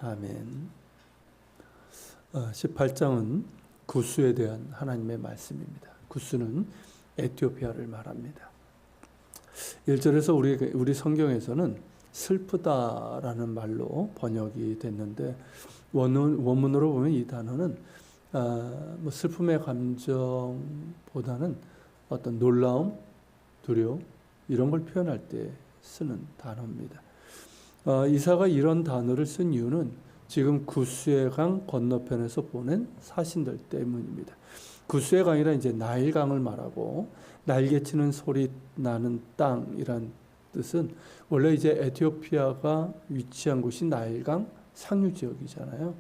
아멘. 18장은 구스에 대한 하나님의 말씀입니다. 구스는 에티오피아를 말합니다. 1절에서 우리 성경에서는 슬프다라는 말로 번역이 됐는데 원문으로 보면 이 단어는 슬픔의 감정보다는 어떤 놀라움, 두려움 이런 걸 표현할 때 쓰는 단어입니다. 이사가 이런 단어를 쓴 이유는 지금 구스의 강 건너편에서 보낸 사신들 때문입니다. 구스의 강이란 이제 나일강을 말하고 날개치는 소리 나는 땅이란 뜻은 원래 이제 에티오피아가 위치한 곳이 나일강 상류 지역이잖아요.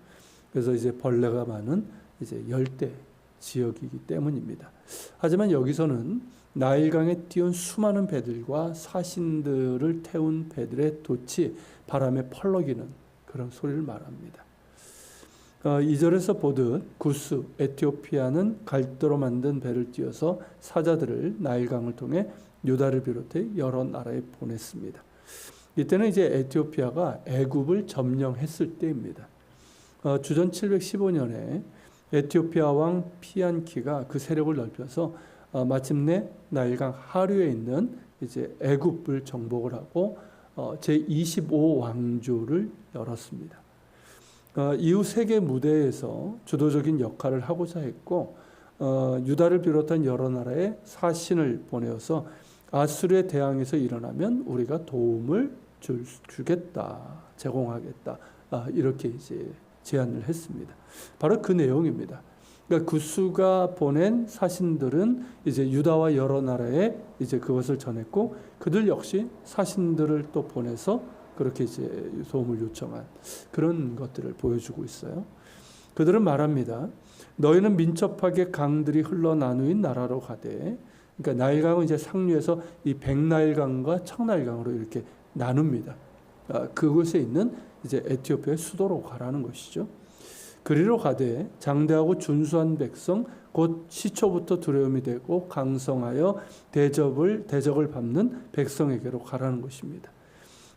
그래서 이제 벌레가 많은 이제 열대 지역이기 때문입니다. 하지만 여기서는 나일강에 띄운 수많은 배들과 사신들을 태운 배들의 돛이 바람에 펄럭이는 그런 소리를 말합니다. 2절에서 보듯 구스, 에티오피아는 갈대로 만든 배를 띄워서 사자들을 나일강을 통해 유다를 비롯해 여러 나라에 보냈습니다. 이때는 이제 에티오피아가 애굽을 점령했을 때입니다. 주전 715년에 에티오피아 왕 피안키가 그 세력을 넓혀서 마침내 나일강 하류에 있는 이제 애굽을 정복을 하고 제25왕조를 열었습니다. 이후 세계 무대에서 주도적인 역할을 하고자 했고 유다를 비롯한 여러 나라에 사신을 보내어서 아수르에 대항해서 일어나면 우리가 도움을 주겠다, 제공하겠다 이렇게 이제 제안을 했습니다. 바로 그 내용입니다. 그러니까 구스가 보낸 사신들은 이제 유다와 여러 나라에 이제 그것을 전했고 그들 역시 사신들을 또 보내서 그렇게 이제 도움을 요청한 그런 것들을 보여주고 있어요. 그들은 말합니다. 너희는 민첩하게 강들이 흘러나누인 나라로 가되, 그러니까 나일강은 이제 상류에서 이 백나일강과 청나일강으로 이렇게 나눕니다. 그곳에 있는 이제 에티오피아의 수도로 가라는 것이죠. 그리로 가되 장대하고 준수한 백성 곧 시초부터 두려움이 되고 강성하여 대적을 밟는 백성에게로 가라는 것입니다.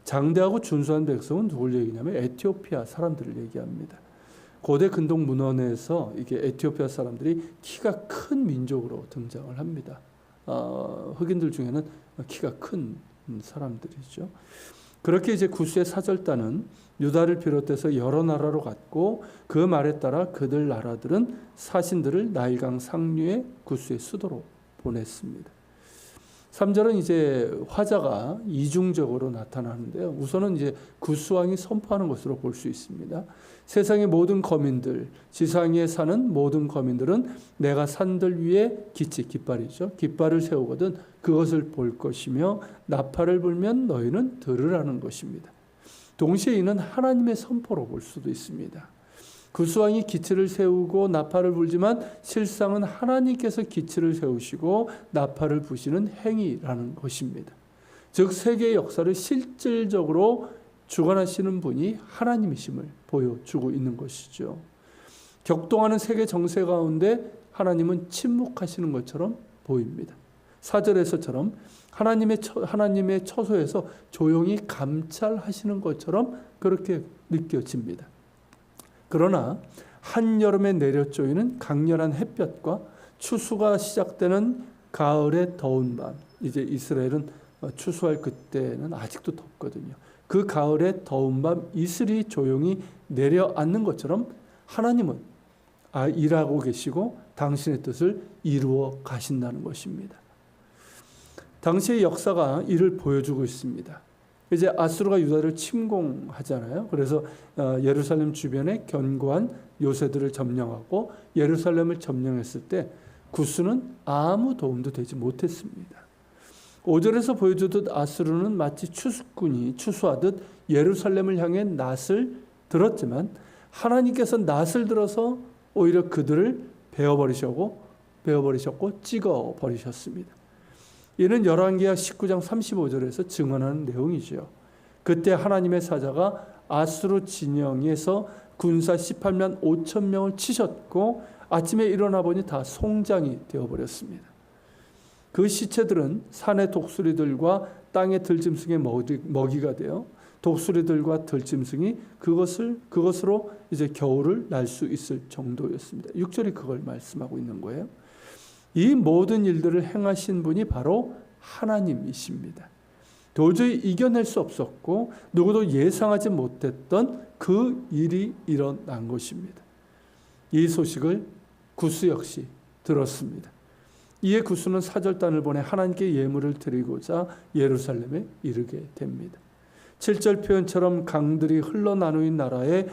장대하고 준수한 백성은 누굴 얘기냐면 에티오피아 사람들을 얘기합니다. 고대 근동 문헌에서 이게 에티오피아 사람들이 키가 큰 민족으로 등장을 합니다. 흑인들 중에는 키가 큰 사람들이죠. 그렇게 이제 구스의 사절단은 유다를 비롯해서 여러 나라로 갔고 그 말에 따라 그들 나라들은 사신들을 나일강 상류의 구스의 수도로 보냈습니다. 3절은 이제 화자가 이중적으로 나타나는데요. 우선은 이제 구스 왕이 선포하는 것으로 볼 수 있습니다. 세상의 모든 거민들, 지상에 사는 모든 거민들은 내가 산들 위에 깃발이죠. 깃발을 세우거든 그것을 볼 것이며 나팔을 불면 너희는 들으라는 것입니다. 동시에 이는 하나님의 선포로 볼 수도 있습니다. 구스왕이 기치를 세우고 나팔을 불지만 실상은 하나님께서 기치를 세우시고 나팔을 부시는 행위라는 것입니다. 즉 세계의 역사를 실질적으로 주관하시는 분이 하나님이심을 보여주고 있는 것이죠. 격동하는 세계 정세 가운데 하나님은 침묵하시는 것처럼 보입니다. 4절에서처럼 하나님의 처소에서 조용히 감찰하시는 것처럼 그렇게 느껴집니다. 그러나 한여름에 내려쪼이는 강렬한 햇볕과 추수가 시작되는 가을의 더운 밤, 이제 이스라엘은 추수할 그때는 아직도 덥거든요. 그 가을의 더운 밤 이슬이 조용히 내려앉는 것처럼 하나님은 일하고 계시고 당신의 뜻을 이루어 가신다는 것입니다. 당시의 역사가 이를 보여주고 있습니다. 이제 아수르가 유다를 침공하잖아요. 그래서 예루살렘 주변에 견고한 요새들을 점령하고 예루살렘을 점령했을 때 구스는 아무 도움도 되지 못했습니다. 5절에서 보여주듯 아수르는 마치 추수꾼이 추수하듯 예루살렘을 향해 낫을 들었지만 하나님께서 낫을 들어서 오히려 그들을 베어버리셨고 찍어버리셨습니다. 이는 열왕기하 19장 35절에서 증언하는 내용이죠. 그때 하나님의 사자가 아수르 진영에서 군사 18만 5천 명을 치셨고 아침에 일어나 보니 다 송장이 되어버렸습니다. 그 시체들은 산의 독수리들과 땅의 들짐승의 먹이가 되어 독수리들과 들짐승이 그것으로 이제 겨울을 날 수 있을 정도였습니다. 6절이 그걸 말씀하고 있는 거예요. 이 모든 일들을 행하신 분이 바로 하나님이십니다. 도저히 이겨낼 수 없었고 누구도 예상하지 못했던 그 일이 일어난 것입니다. 이 소식을 구스 역시 들었습니다. 이에 구스는 사절단을 보내 하나님께 예물을 드리고자 예루살렘에 이르게 됩니다. 7절 표현처럼 강들이 흘러나누인 나라에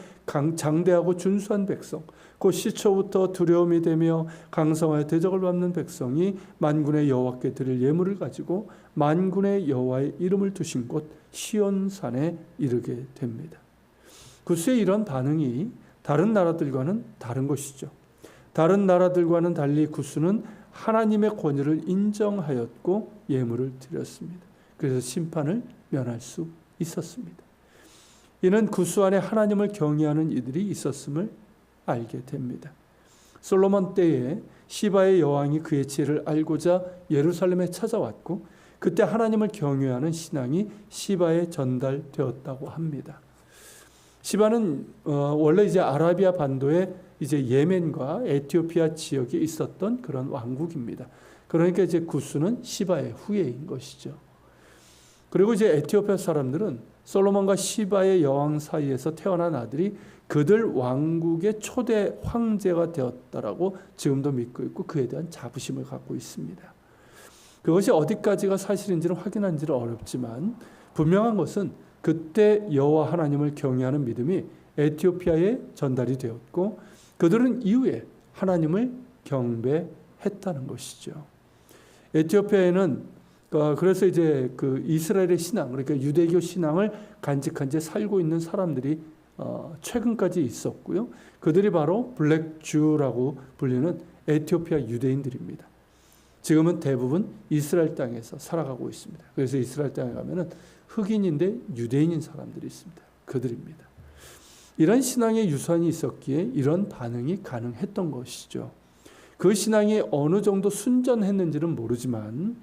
장대하고 준수한 백성, 곧 시초부터 두려움이 되며 강성하여 대적을 받는 백성이 만군의 여호와께 드릴 예물을 가지고 만군의 여호와의 이름을 두신 곳 시온산에 이르게 됩니다. 구스의 이런 반응이 다른 나라들과는 다른 것이죠. 다른 나라들과는 달리 구스는 하나님의 권위를 인정하였고 예물을 드렸습니다. 그래서 심판을 면할 수 있었습니다. 이는 구스 안에 하나님을 경외하는 이들이 있었음을 알게 됩니다. 솔로몬 때에 시바의 여왕이 그의 지혜를 알고자 예루살렘에 찾아왔고 그때 하나님을 경외하는 신앙이 시바에 전달되었다고 합니다. 시바는 원래 이제 아라비아 반도에 이제 예멘과 에티오피아 지역에 있었던 그런 왕국입니다. 그러니까 이제 구스는 시바의 후예인 것이죠. 그리고 이제 에티오피아 사람들은 솔로몬과 시바의 여왕 사이에서 태어난 아들이 그들 왕국의 초대 황제가 되었다라고 지금도 믿고 있고 그에 대한 자부심을 갖고 있습니다. 그것이 어디까지가 사실인지는 확인하기는 어렵지만 분명한 것은 그때 여호와 하나님을 경외하는 믿음이 에티오피아에 전달이 되었고 그들은 이후에 하나님을 경배했다는 것이죠. 에티오피아에는 그래서 이제 그 이스라엘의 신앙, 그러니까 유대교 신앙을 간직한 채 살고 있는 사람들이 최근까지 있었고요. 그들이 바로 블랙주라고 불리는 에티오피아 유대인들입니다. 지금은 대부분 이스라엘 땅에서 살아가고 있습니다. 그래서 이스라엘 땅에 가면은 흑인인데 유대인인 사람들이 있습니다. 그들입니다. 이런 신앙의 유산이 있었기에 이런 반응이 가능했던 것이죠. 그 신앙이 어느 정도 순전했는지는 모르지만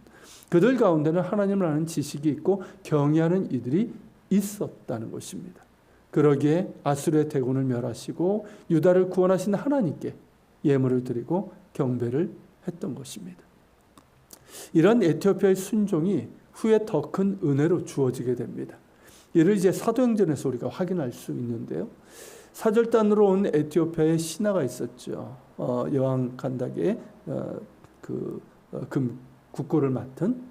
그들 가운데는 하나님을 아는 지식이 있고 경외하는 이들이 있었다는 것입니다. 그러기에 아수르의 대군을 멸하시고 유다를 구원하신 하나님께 예물을 드리고 경배를 했던 것입니다. 이런 에티오피아의 순종이 후에 더 큰 은혜로 주어지게 됩니다. 이를 이제 사도행전에서 우리가 확인할 수 있는데요. 사절단으로 온 에티오피아의 신하가 있었죠. 여왕 간닥의 국고를 맡은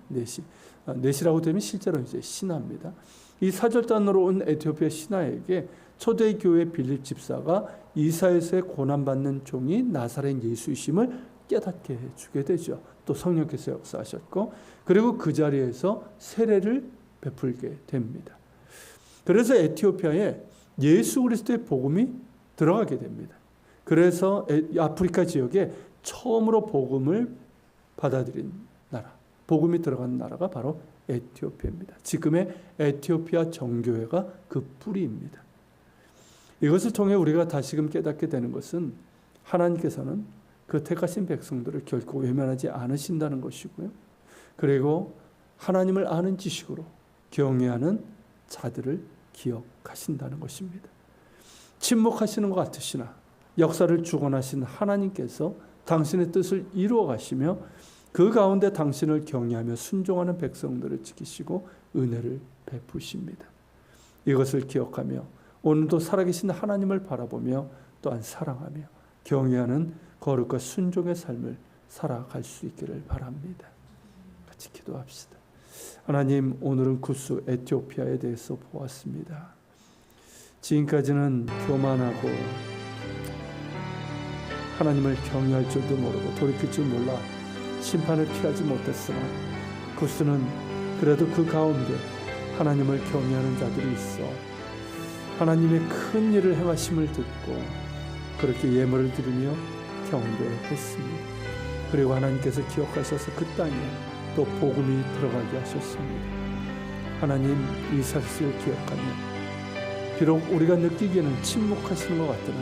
넷이라고 되면 실제로 이제 신하입니다. 이 사절단으로 온 에티오피아 신하에게 초대교회 빌립 집사가 이사야서에 고난받는 종이 나사렛 예수이심을 깨닫게 해주게 되죠. 또 성령께서 역사하셨고 그리고 그 자리에서 세례를 베풀게 됩니다. 그래서 에티오피아에 예수 그리스도의 복음이 들어가게 됩니다. 그래서 아프리카 지역에 처음으로 복음을 받아들인 나라, 복음이 들어간 나라가 바로 에티오피아입니다. 지금의 에티오피아 정교회가 그 뿌리입니다. 이것을 통해 우리가 다시금 깨닫게 되는 것은 하나님께서는 그 택하신 백성들을 결코 외면하지 않으신다는 것이고요. 그리고 하나님을 아는 지식으로 경외하는 자들을 기억하신다는 것입니다. 침묵하시는 것 같으시나 역사를 주관하신 하나님께서 당신의 뜻을 이루어 가시며 그 가운데 당신을 경외하며 순종하는 백성들을 지키시고 은혜를 베푸십니다. 이것을 기억하며 오늘도 살아계신 하나님을 바라보며 또한 사랑하며 경외하는 거룩과 순종의 삶을 살아갈 수 있기를 바랍니다. 같이 기도합시다. 하나님, 오늘은 구스 에티오피아에 대해서 보았습니다. 지금까지는 교만하고 하나님을 경외할 줄도 모르고 돌이킬 줄 몰라 심판을 피하지 못했으나 구스는 그래도 그 가운데 하나님을 경외하는 자들이 있어 하나님의 큰 일을 행하심을 듣고 그렇게 예물을 드리며 경배했습니다. 그리고 하나님께서 기억하셔서 그 땅에 또 복음이 들어가게 하셨습니다. 하나님, 이 사실을 기억하며 비록 우리가 느끼기에는 침묵하시는 것 같으나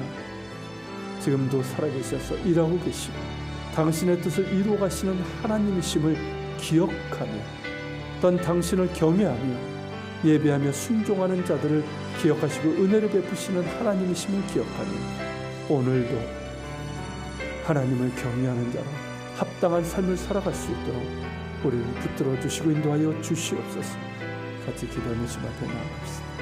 지금도 살아계셔서 일하고 계시고 당신의 뜻을 이루어 가시는 하나님이심을 기억하며 또한 당신을 경외하며 예배하며 순종하는 자들을 기억하시고 은혜를 베푸시는 하나님이심을 기억하며 오늘도 하나님을 경외하는 자로 합당한 삶을 살아갈 수 있도록 우리를 붙들어 주시고 인도하여 주시옵소서. 같이 기도하며 주 앞에 나아갑시다.